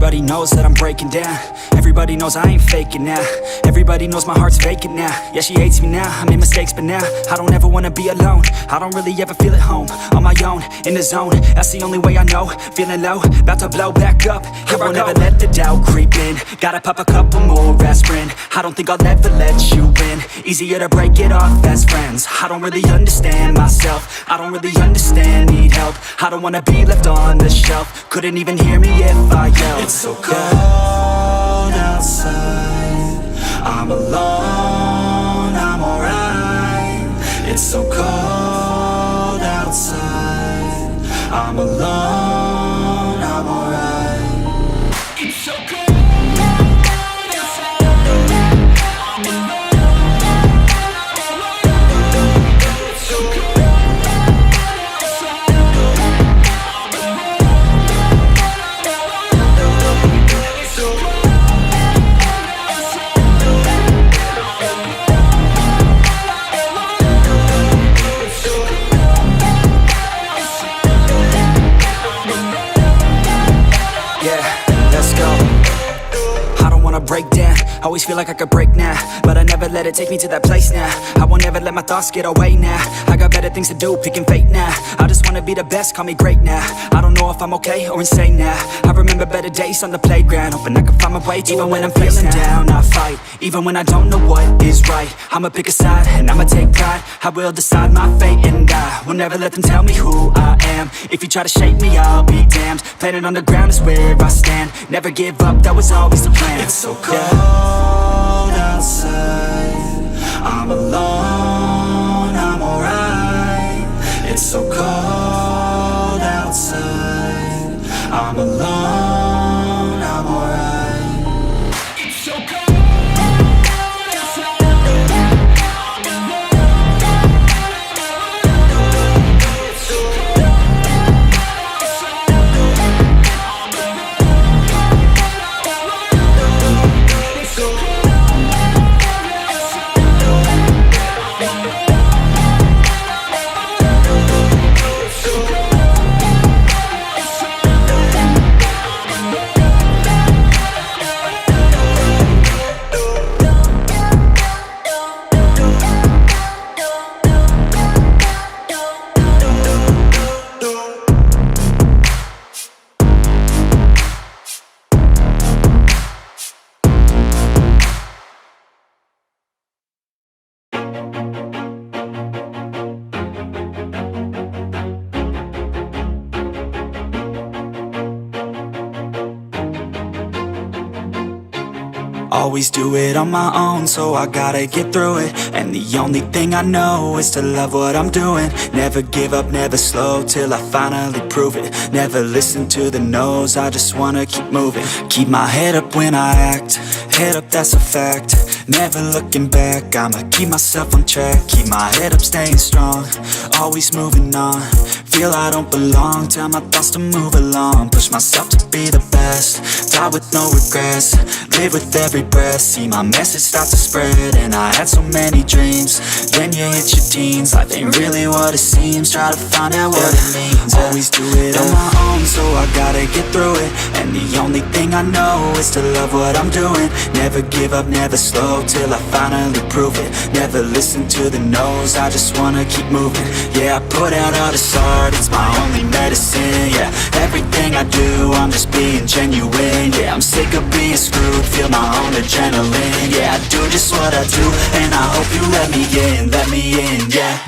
Everybody knows that I'm breaking down. Everybody knows I ain't faking now. Everybody knows my heart's vacant now. Yeah, she hates me now, I made mistakes but now I don't ever wanna be alone. I don't really ever feel at home. On my own, in the zone, that's the only way I know. Feeling low, about to blow back up. Here I never let the doubt creep in. Gotta pop a couple more aspirin. I don't think I'll ever let you in. Easier to break it off as friends. I don't really understand myself. I don't really understand, need help. I don't wanna be left on the shelf. Couldn't even hear me if I yelled. It's so cold outside, I'm alone, I'm alright. It's so cold outside, I'm alone, I'm alright. It's so cold. Break down, always feel like I could break now, but I never let it take me to that place now. I won't ever let my thoughts get away now. I got better things to do, picking fate now. I just wanna be the best, call me great now. I don't know if I'm okay or insane now. I remember better days on the playground, hoping I can find my way to even when I'm feeling down, I fight, even when I don't know what is right. I'ma pick a side, and I'ma take pride. I will decide my fate, and I will never let them tell me who I am. If you try to shape me, I'll be damned. Planet on the ground is where I stand. Never give up, that was always the plan. It's so cold outside, I'm alone, I'm alright. It's so cold outside, I'm alone, I'm alright. It's so cold. Always do it on my own, so I gotta get through it. And the only thing I know is to love what I'm doing. Never give up, never slow, till I finally prove it. Never listen to the no's, I just wanna keep moving. Keep my head up when I act, head up, that's a fact. Never looking back, I'ma keep myself on track. Keep my head up, staying strong, always moving on. Feel I don't belong, tell my thoughts to move along. Push myself to be the best, die with no regrets. Live with every breath, see my message start to spread. And I had so many dreams, then you hit your teens. Life ain't really what it seems, try to find out what it means. Always do it on my own, so I gotta get through it. And the only thing I know is to love what I'm doing. Never give up, never slow, till I finally prove it. Never listen to the no's, I just wanna keep moving. Yeah, I put out all this art, it's my only medicine. Yeah, everything I do, I'm just being genuine. Yeah, I'm sick of being screwed, feel my own adrenaline. Yeah, I do just what I do, and I hope you let me in, yeah.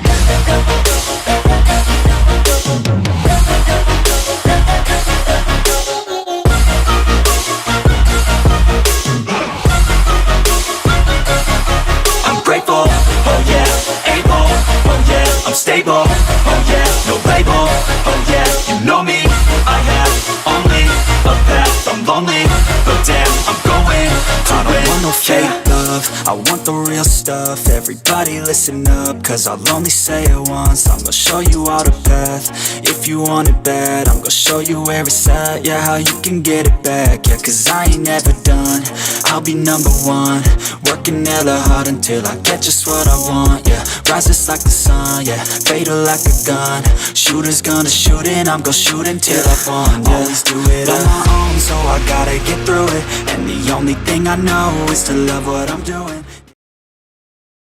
I'm grateful, oh yeah, able, oh yeah, I'm stable, oh yeah, no label, oh yeah, you know me, I have only a path, I'm lonely, but damn, I'm going to I don't want no fake love, I want the real stuff. Everybody listen up, cause I'll only say it once. I'm gonna show you all the path, if you want it bad. I'm gonna show you where it's at, yeah, how you can get it back. Yeah, cause I ain't never done, I'll be number one. Working hella hard until I get just what I want, yeah. Rises like the sun, yeah. Fatal like a gun. Shooters gonna shoot and I'm gonna shoot until I fall, yeah. Always do it on my own, so I gotta get through it. And the only thing I know is to love what I'm doing.